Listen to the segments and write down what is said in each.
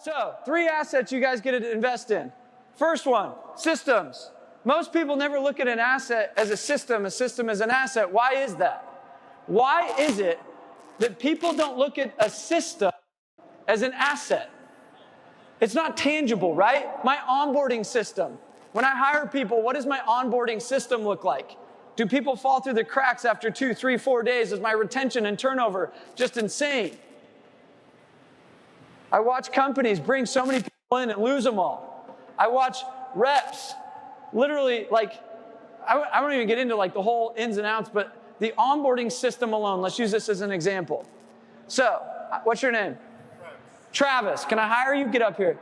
So, 3 assets you guys get to invest in. First one, systems. Most people never look at an asset as a system as an asset. Why is that? Why is it that people don't look at a system as an asset? It's not tangible, right? My onboarding system. When I hire people, what does my onboarding system look like? Do people fall through the cracks after 2, 3, 4 days? Is my retention and turnover just insane? I watch companies bring so many people in and lose them all. I watch reps, literally, like, I won't even get into like the whole ins and outs, but the onboarding system alone, let's use this as an example. So, what's your name? Travis. Can I hire you? Get up here.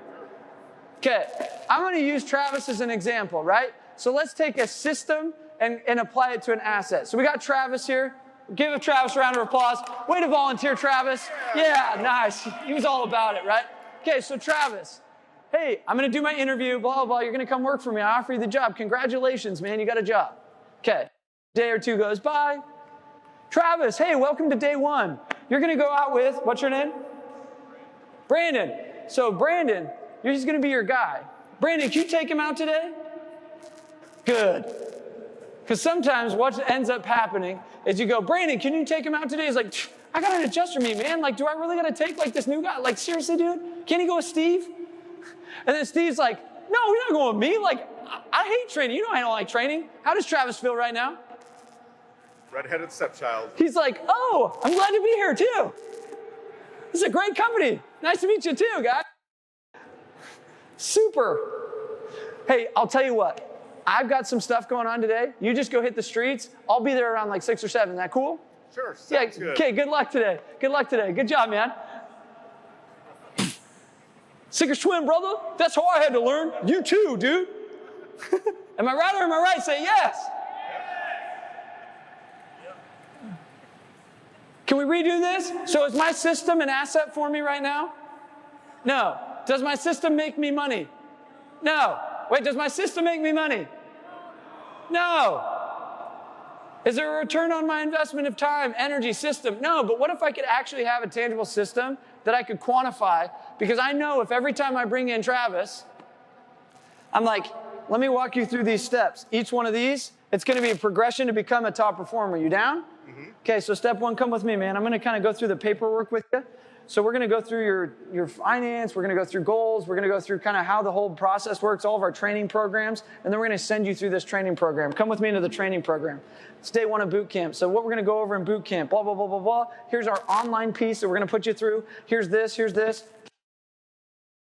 Okay, I'm going to use Travis as an example, right? So let's take a system and apply it to an asset. So we got Travis here. Give Travis a round of applause. Way to volunteer, Travis. Yeah, nice. He was all about it, right? Okay, so Travis, hey, I'm going to do my interview, blah, blah, blah. You're going to come work for me. I offer you the job. Congratulations, man. You got a job. Okay, day or two goes by. Travis, hey, welcome to day 1. You're going to go out with, what's your name? Brandon. So Brandon, he's going to be your guy. Brandon, can you take him out today? Good. Because sometimes what ends up happening is you go, Brandon, can you take him out today? He's like, I got an adjuster meet, man. Like, do I really got to take like this new guy? Like, seriously, dude? Can't he go with Steve? And then Steve's like, no, you're not going with me. Like, I hate training. You know I don't like training. How does Travis feel right now? Red-headed stepchild. He's like, oh, I'm glad to be here too. This is a great company. Nice to meet you too, guys. Super. Hey, I'll tell you what. I've got some stuff going on today. You just go hit the streets. I'll be there around like 6 or 7. Is that cool? Sure. Yeah. Good. Okay. Good luck today. Good luck today. Good job, man. Sink or swim, brother. That's how I had to learn. You too, dude. Am I right or am I right? Say yes. Can we redo this? So is my system an asset for me right now? No. Does my system make me money? No. Wait, does my system make me money? No. Is there a return on my investment of time, energy, system? No, but what if I could actually have a tangible system that I could quantify? Because I know if every time I bring in Travis, I'm like, let me walk you through these steps. Each one of these, it's going to be a progression to become a top performer. You down? Okay, so step 1, come with me, man. I'm going to kind of go through the paperwork with you. So we're going to go through your finance. We're going to go through goals. We're going to go through kind of how the whole process works, all of our training programs. And then we're going to send you through this training program. Come with me into the training program. It's day 1 of boot camp. So what we're going to go over in boot camp, blah, blah, blah, blah, blah. Here's our online piece that we're going to put you through. Here's this, here's this.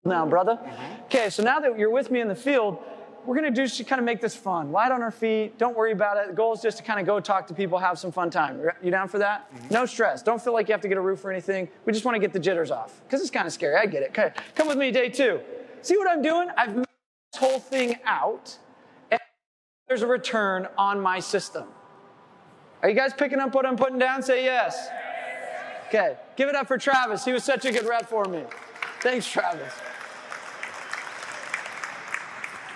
Now, brother. Okay, so now that you're with me in the field, we're going to do just to kind of make this fun. Light on our feet. Don't worry about it. The goal is just to kind of go talk to people, have some fun time. You down for that? No stress. Don't feel like you have to get a roof or anything. We just want to get the jitters off because it's kind of scary. I get it. Okay. Come with me day 2. See what I'm doing? I've mapped this whole thing out, and there's a return on my system. Are you guys picking up what I'm putting down? Say yes. Okay. Give it up for Travis. He was such a good rep for me. Thanks, Travis.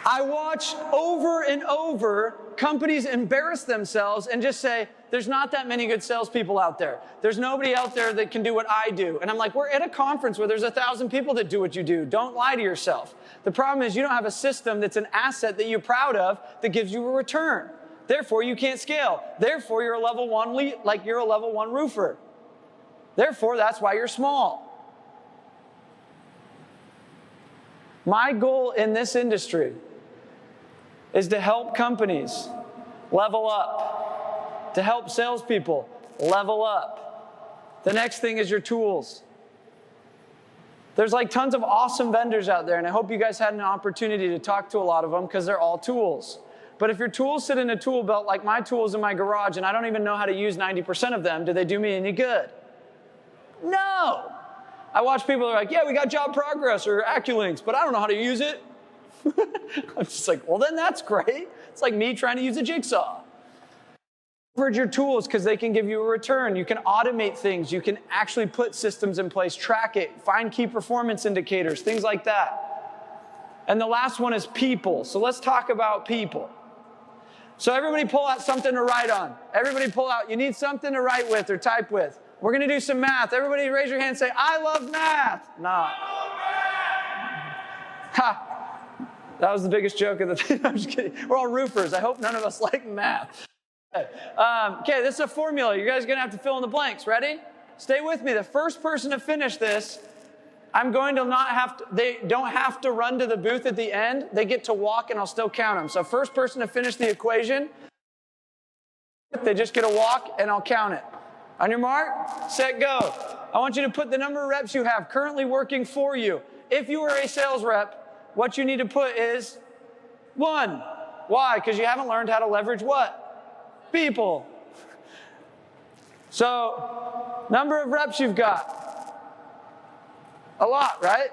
I watch over and over companies embarrass themselves and just say, there's not that many good salespeople out there. There's nobody out there that can do what I do. And I'm like, we're at a conference where there's 1,000 people that do what you do. Don't lie to yourself. The problem is you don't have a system that's an asset that you're proud of that gives you a return. Therefore, you can't scale. Therefore, you're a level 1 you're a level 1 roofer. Therefore, that's why you're small. My goal in this industry is to help companies level up, to help salespeople level up. The next thing is your tools. There's like tons of awesome vendors out there, and I hope you guys had an opportunity to talk to a lot of them because they're all tools. But if your tools sit in a tool belt like my tools in my garage and I don't even know how to use 90% of them, do they do me any good? No. I watch people that are like, yeah, we got Job Progress or AccuLynx, but I don't know how to use it. I'm just like, well, then that's great. It's like me trying to use a jigsaw. Leverage your tools because they can give you a return. You can automate things. You can actually put systems in place, track it, find key performance indicators, things like that. And the last one is people. So let's talk about people. So everybody pull out something to write on. Everybody pull out. You need something to write with or type with. We're going to do some math. Everybody raise your hand and say, I love math. Not. Ha! That was the biggest joke of the thing. I'm just kidding. We're all roofers. I hope none of us like math. Okay, this is a formula. You guys are going to have to fill in the blanks. Ready? Stay with me. The first person to finish this, I'm going to not have to, they don't have to run to the booth at the end. They get to walk and I'll still count them. So first person to finish the equation, they just get to walk and I'll count it. On your mark, set, go. I want you to put the number of reps you have currently working for you. If you are a sales rep, what you need to put is 1. Why? Because you haven't learned how to leverage what? People. So, number of reps you've got. A lot, right?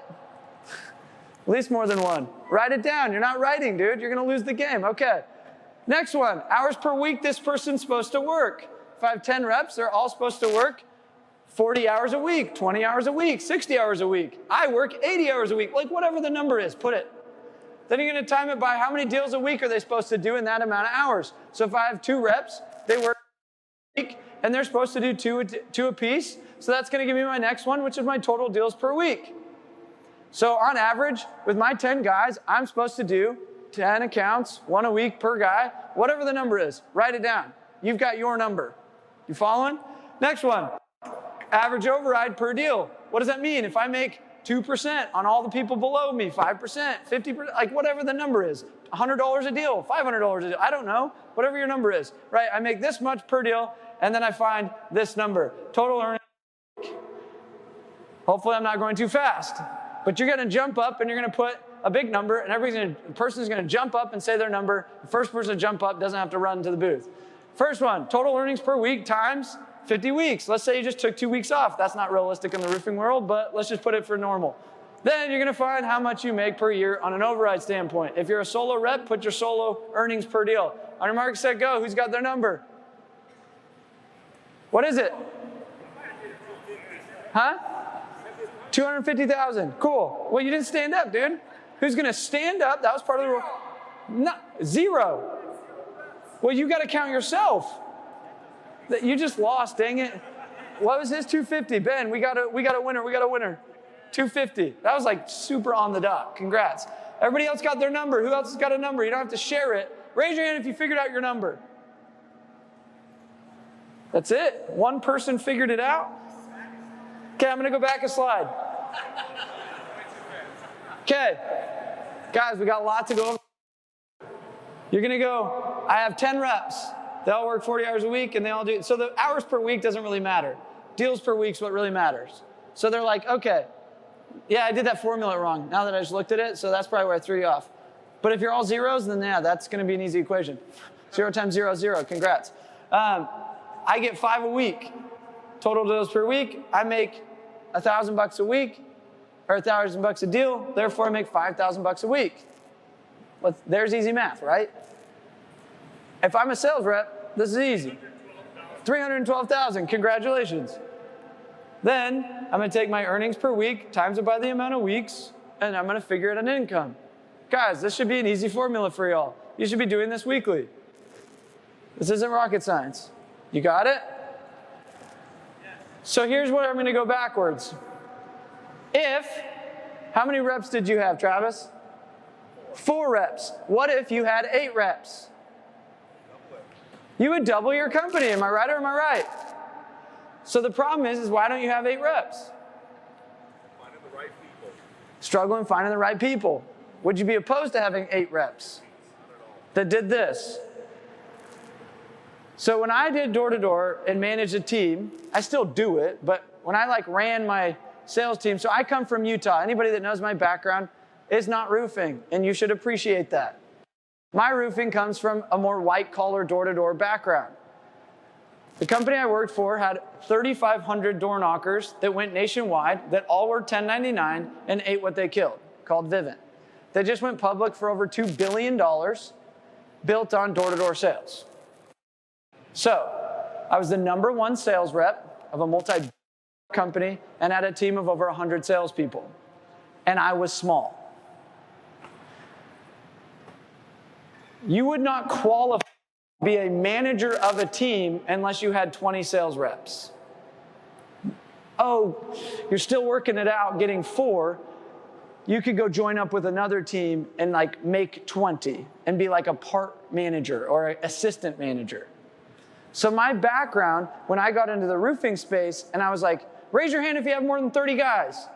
At least more than 1. Write it down. You're not writing, dude. You're going to lose the game. Okay. Next one. Hours per week this person's supposed to work. If I have 10 reps, they're all supposed to work 40 hours a week, 20 hours a week, 60 hours a week. I work 80 hours a week. Like whatever the number is, put it. Then you're going to time it by how many deals a week are they supposed to do in that amount of hours. So if I have 2 reps, they work a week, and they're supposed to do two a piece. So that's going to give me my next one, which is my total deals per week. So on average, with my 10 guys, I'm supposed to do 10 accounts, 1 a week per guy, whatever the number is. Write it down. You've got your number. You following? Next one. Average override per deal. What does that mean? If I make 2% on all the people below me, 5%, 50%, like whatever the number is, $100 a deal, $500 a deal, I don't know, whatever your number is, right? I make this much per deal, and then I find this number. Total earnings. Hopefully I'm not going too fast, but you're going to jump up and you're going to put a big number, and the person's going to jump up and say their number. The first person to jump up doesn't have to run to the booth. First one, total earnings per week times 50 weeks. Let's say you just took 2 weeks off. That's not realistic in the roofing world, but let's just put it for normal. Then you're going to find how much you make per year on an override standpoint. If you're a solo rep, put your solo earnings per deal. On your mark, set, go. Who's got their number? What is it? Huh? 250,000. Cool. Well, you didn't stand up, dude. Who's going to stand up? That was part of the rule. No, 0. Well, you got to count yourself. You just lost, dang it. What was his? 250. Ben, we got a winner. We got a winner. 250. That was like super on the dot. Congrats. Everybody else got their number. Who else has got a number? You don't have to share it. Raise your hand if you figured out your number. That's it. One person figured it out. Okay, I'm going to go back a slide. Okay. Guys, we got a lot to go over. You're going to go, I have 10 reps. They all work 40 hours a week, and they all do. So the hours per week doesn't really matter. Deals per week is what really matters. So they're like, okay, yeah, I did that formula wrong now that I just looked at it, so that's probably where I threw you off. But if you're all zeros, then yeah, that's going to be an easy equation. 0 times 0 is 0. Congrats. I get 5 a week. Total deals per week. I make $1,000 a week, or $1,000 a deal. Therefore, I make $5,000 a week. There's easy math, right? If I'm a sales rep, this is easy. 312,000, congratulations. Then I'm going to take my earnings per week, times it by the amount of weeks, and I'm going to figure out an income. Guys, this should be an easy formula for y'all. You should be doing this weekly. This isn't rocket science. You got it? So here's where I'm going to go backwards. How many reps did you have, Travis? 4 reps. What if you had 8 reps? You would double your company. Am I right or am I right? So the problem is why don't you have 8 reps? Finding the right people. Struggling finding the right people. Would you be opposed to having 8 reps that did this? So when I did door-to-door and managed a team, I still do it, but when I ran my sales team, so I come from Utah. Anybody that knows my background is not roofing, and you should appreciate that. My roofing comes from a more white-collar door-to-door background. The company I worked for had 3,500 door knockers that went nationwide that all were 1099 and ate what they killed, called Vivint. They just went public for over $2 billion, built on door-to-door sales. So I was the #1 sales rep of a multi-company and had a team of over 100 salespeople. And I was small. You would not qualify to be a manager of a team unless you had 20 sales reps. Oh, you're still working it out, getting 4. you could go join up with another team and like make 20 and be like a part manager or an assistant manager. So my background, when I got into the roofing space and I was like, raise your hand if you have more than 30 guys.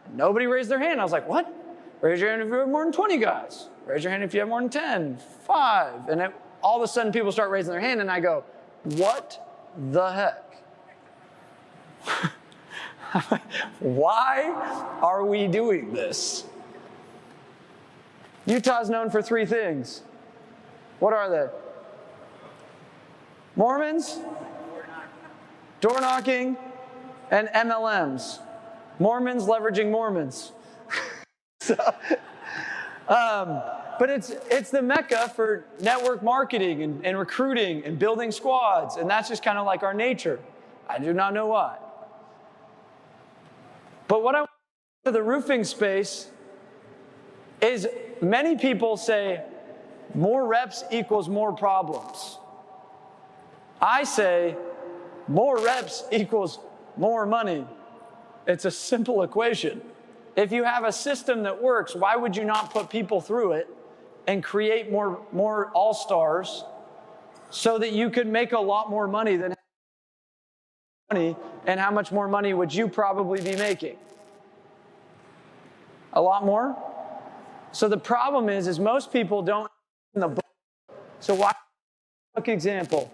And nobody raised their hand. I was like, what? Raise your hand if you have more than 20 guys. Raise your hand if you have more than 10, 5. And all of a sudden people start raising their hand and I go, what the heck? Why are we doing this? Utah's known for 3 things. What are they? Mormons, door knocking, and MLMs. Mormons leveraging Mormons. But it's the mecca for network marketing and recruiting and building squads, and that's just kind of like our nature. I do not know why. But what I want to the roofing space is many people say more reps equals more problems. I say more reps equals more money. It's a simple equation. If you have a system that works, why would you not put people through it and create more all-stars so that you could make a lot more money than money, and how much more money would you probably be making? A lot more? So the problem is most people don't in the book. So why book example?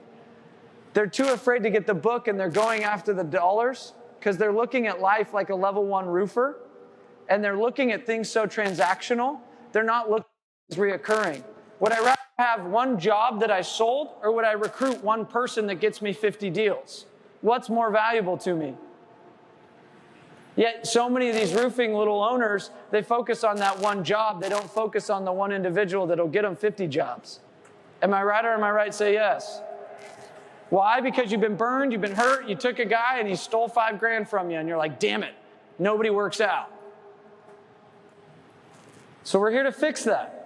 They're too afraid to get the book and they're going after the dollars because they're looking at life like a level 1 roofer and they're looking at things so transactional, they're not looking at reoccurring. Would I rather have one job that I sold or would I recruit one person that gets me 50 deals? What's more valuable to me? Yet so many of these roofing little owners, they focus on that one job. They don't focus on the one individual that'll get them 50 jobs. Am I right or am I right? Say yes. Why? Because you've been burned, you've been hurt, you took a guy and he stole $5,000 from you and you're like, damn it, nobody works out. So we're here to fix that.